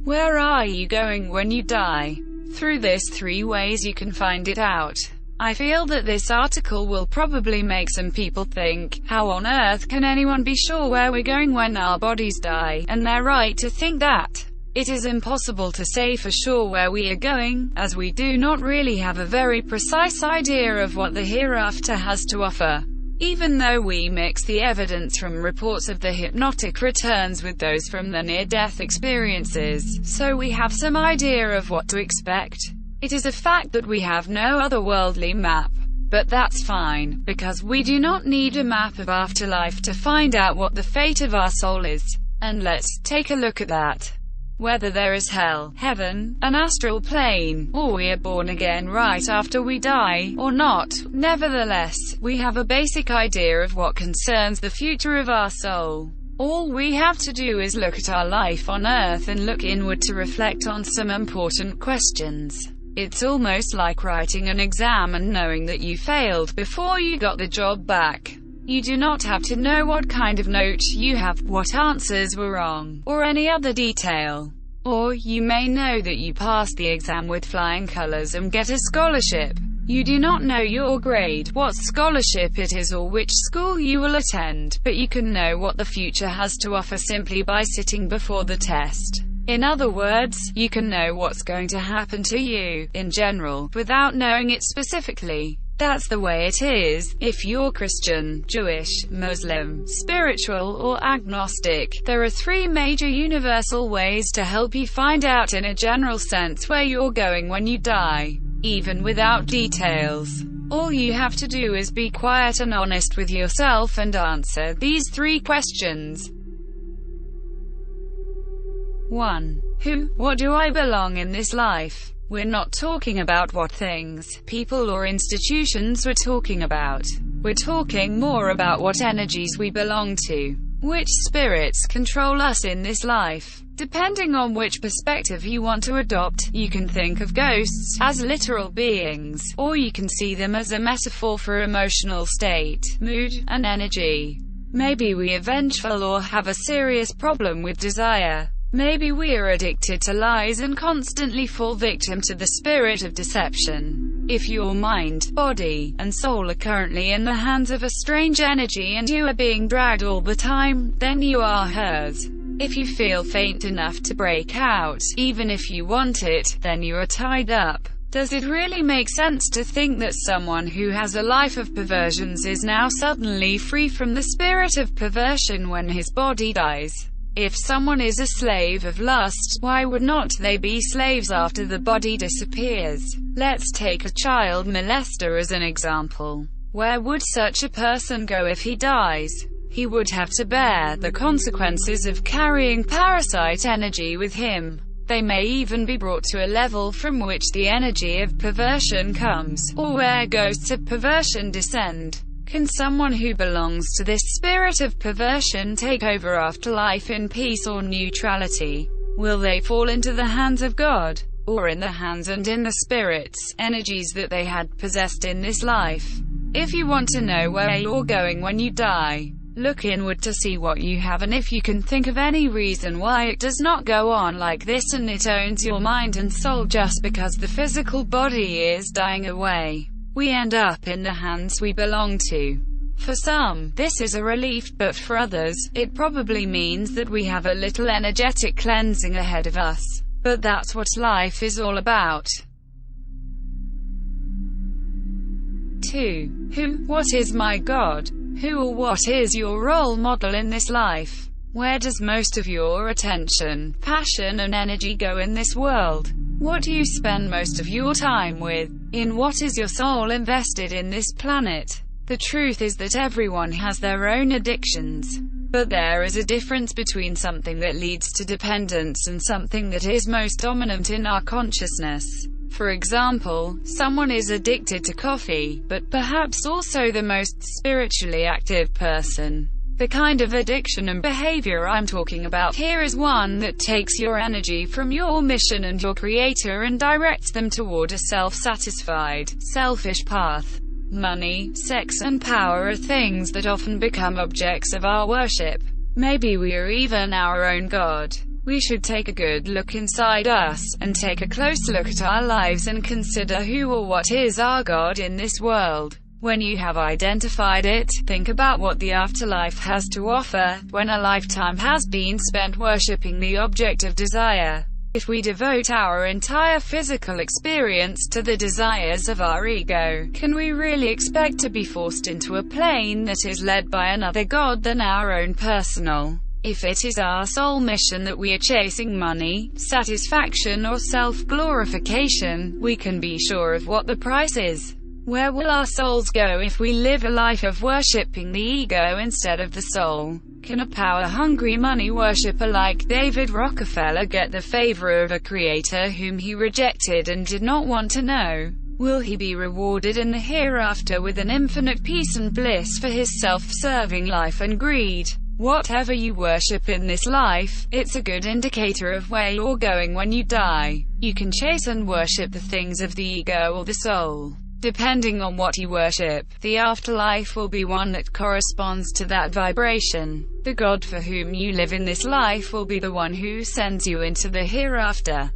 Where are you going when you die? Through this 3 ways you can find it out. I feel that this article will probably make some people think, how on earth can anyone be sure where we're going when our bodies die? And they're right to think that. It is impossible to say for sure where we are going, as we do not really have a very precise idea of what the hereafter has to offer. Even though we mix the evidence from reports of the hypnotic returns with those from the near-death experiences, so we have some idea of what to expect. It is a fact that we have no otherworldly map. But that's fine, because we do not need a map of afterlife to find out what the fate of our soul is. And let's take a look at that. Whether there is hell, heaven, an astral plane, or we are born again right after we die, or not, nevertheless, we have a basic idea of what concerns the future of our soul. All we have to do is look at our life on earth and look inward to reflect on some important questions. It's almost like writing an exam and knowing that you failed before you got the job back. You do not have to know what kind of note you have, what answers were wrong, or any other detail. Or, you may know that you passed the exam with flying colors and get a scholarship. You do not know your grade, what scholarship it is or which school you will attend, but you can know what the future has to offer simply by sitting before the test. In other words, you can know what's going to happen to you, in general, without knowing it specifically. That's the way it is. If you're Christian, Jewish, Muslim, spiritual, or agnostic, there are 3 major universal ways to help you find out in a general sense where you're going when you die, even without details. All you have to do is be quiet and honest with yourself and answer these 3 questions. 1. Who, what do I belong in this life? We're not talking about what things, people or institutions we're talking about. We're talking more about what energies we belong to. Which spirits control us in this life. Depending on which perspective you want to adopt, you can think of ghosts as literal beings, or you can see them as a metaphor for emotional state, mood, and energy. Maybe we are vengeful or have a serious problem with desire. Maybe we are addicted to lies and constantly fall victim to the spirit of deception. If your mind, body, and soul are currently in the hands of a strange energy and you are being dragged all the time, then you are hers. If you feel faint enough to break out, even if you want it, then you are tied up. Does it really make sense to think that someone who has a life of perversions is now suddenly free from the spirit of perversion when his body dies? If someone is a slave of lust, why would not they be slaves after the body disappears? Let's take a child molester as an example. Where would such a person go if he dies? He would have to bear the consequences of carrying parasite energy with him. They may even be brought to a level from which the energy of perversion comes, or where ghosts of perversion descend. Can someone who belongs to this spirit of perversion take over afterlife in peace or neutrality? Will they fall into the hands of God, or in the hands and in the spirits, energies that they had possessed in this life? If you want to know where you're going when you die, look inward to see what you have, and if you can think of any reason why it does not go on like this and it owns your mind and soul just because the physical body is dying away, we end up in the hands we belong to. For some, this is a relief, but for others, it probably means that we have a little energetic cleansing ahead of us. But that's what life is all about. 2. Who, what is my God? Who or what is your role model in this life? Where does most of your attention, passion and energy go in this world? What do you spend most of your time with? In what is your soul invested in this planet? The truth is that everyone has their own addictions. But there is a difference between something that leads to dependence and something that is most dominant in our consciousness. For example, someone is addicted to coffee, but perhaps also the most spiritually active person. The kind of addiction and behavior I'm talking about here is one that takes your energy from your mission and your creator and directs them toward a self-satisfied, selfish path. Money, sex and power are things that often become objects of our worship. Maybe we are even our own God. We should take a good look inside us, and take a close look at our lives and consider who or what is our God in this world. When you have identified it, think about what the afterlife has to offer, when a lifetime has been spent worshipping the object of desire. If we devote our entire physical experience to the desires of our ego, can we really expect to be forced into a plane that is led by another God than our own personal? If it is our sole mission that we are chasing money, satisfaction or self-glorification, we can be sure of what the price is. Where will our souls go if we live a life of worshipping the ego instead of the soul? Can a power-hungry money worshipper like David Rockefeller get the favor of a creator whom he rejected and did not want to know? Will he be rewarded in the hereafter with an infinite peace and bliss for his self-serving life and greed? Whatever you worship in this life, it's a good indicator of where you're going when you die. You can chase and worship the things of the ego or the soul. Depending on what you worship, the afterlife will be one that corresponds to that vibration. The God for whom you live in this life will be the one who sends you into the hereafter.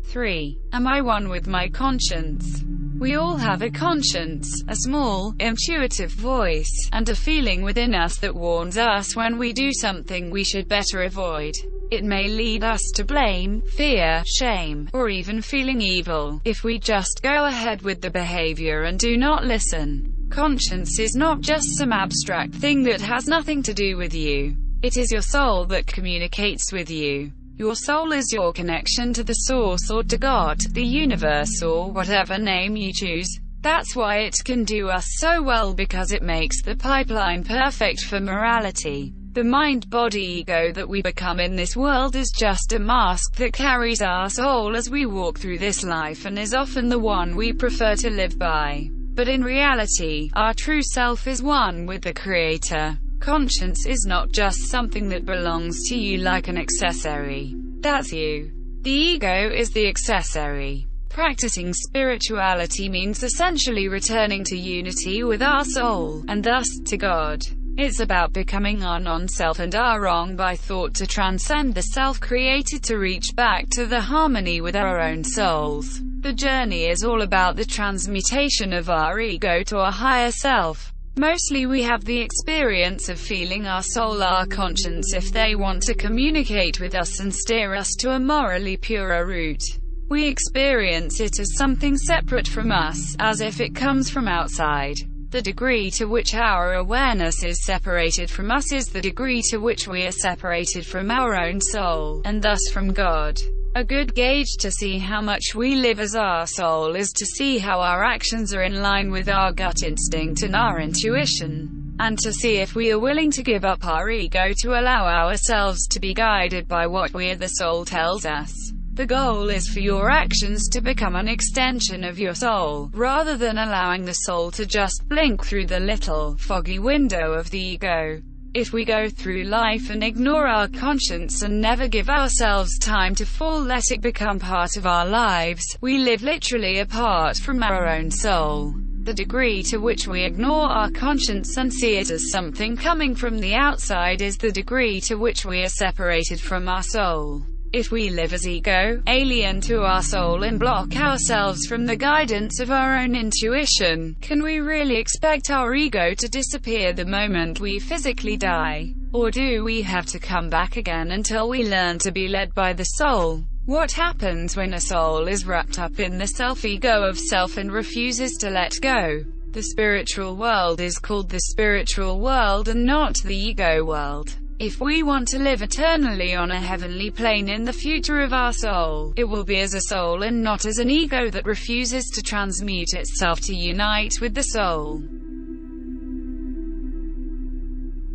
3. Am I one with my conscience? We all have a conscience, a small, intuitive voice, and a feeling within us that warns us when we do something we should better avoid. It may lead us to blame, fear, shame, or even feeling evil, if we just go ahead with the behavior and do not listen. Conscience is not just some abstract thing that has nothing to do with you. It is your soul that communicates with you. Your soul is your connection to the source or to God, the universe, or whatever name you choose. That's why it can do us so well, because it makes the pipeline perfect for morality. The mind-body ego that we become in this world is just a mask that carries our soul as we walk through this life and is often the one we prefer to live by. But in reality, our true self is one with the Creator. Conscience is not just something that belongs to you like an accessory. That's you. The ego is the accessory. Practicing spirituality means essentially returning to unity with our soul, and thus, to God. It's about becoming our non-self and our wrong by thought to transcend the self created to reach back to the harmony with our own souls. The journey is all about the transmutation of our ego to a higher self. Mostly we have the experience of feeling our soul, our conscience, if they want to communicate with us and steer us to a morally purer route. We experience it as something separate from us, as if it comes from outside. The degree to which our awareness is separated from us is the degree to which we are separated from our own soul, and thus from God. A good gauge to see how much we live as our soul is to see how our actions are in line with our gut instinct and our intuition, and to see if we are willing to give up our ego to allow ourselves to be guided by what we, the soul, tells us. The goal is for your actions to become an extension of your soul, rather than allowing the soul to just blink through the little, foggy window of the ego. If we go through life and ignore our conscience and never give ourselves time to fall, let it become part of our lives, we live literally apart from our own soul. The degree to which we ignore our conscience and see it as something coming from the outside is the degree to which we are separated from our soul. If we live as ego, alien to our soul, and block ourselves from the guidance of our own intuition, can we really expect our ego to disappear the moment we physically die? Or do we have to come back again until we learn to be led by the soul? What happens when a soul is wrapped up in the self-ego of self and refuses to let go? The spiritual world is called the spiritual world and not the ego world. If we want to live eternally on a heavenly plane in the future of our soul, it will be as a soul and not as an ego that refuses to transmute itself to unite with the soul.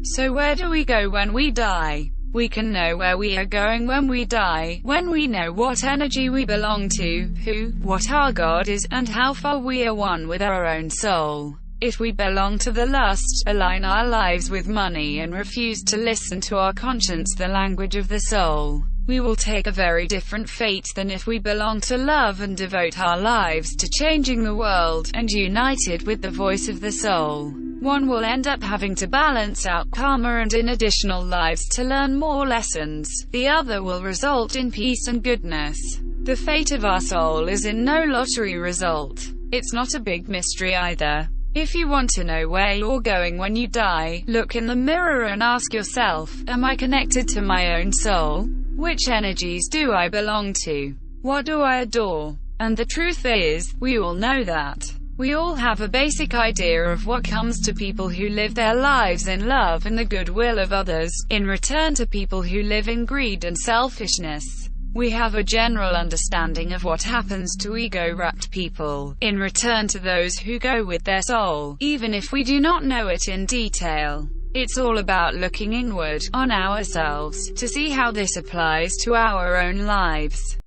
So where do we go when we die? We can know where we are going when we die, when we know what energy we belong to, who, what our God is, and how far we are one with our own soul. If we belong to the lust, align our lives with money, and refuse to listen to our conscience, the language of the soul, we will take a very different fate than if we belong to love and devote our lives to changing the world, and united with the voice of the soul. One will end up having to balance out karma and in additional lives to learn more lessons. The other will result in peace and goodness. The fate of our soul is in no lottery result. It's not a big mystery either. If you want to know where you're going when you die, look in the mirror and ask yourself, am I connected to my own soul? Which energies do I belong to? What do I adore? And the truth is, we all know that. We all have a basic idea of what comes to people who live their lives in love and the goodwill of others, in return to people who live in greed and selfishness. We have a general understanding of what happens to ego-wrapped people, in return to those who go with their soul, even if we do not know it in detail. It's all about looking inward, on ourselves, to see how this applies to our own lives.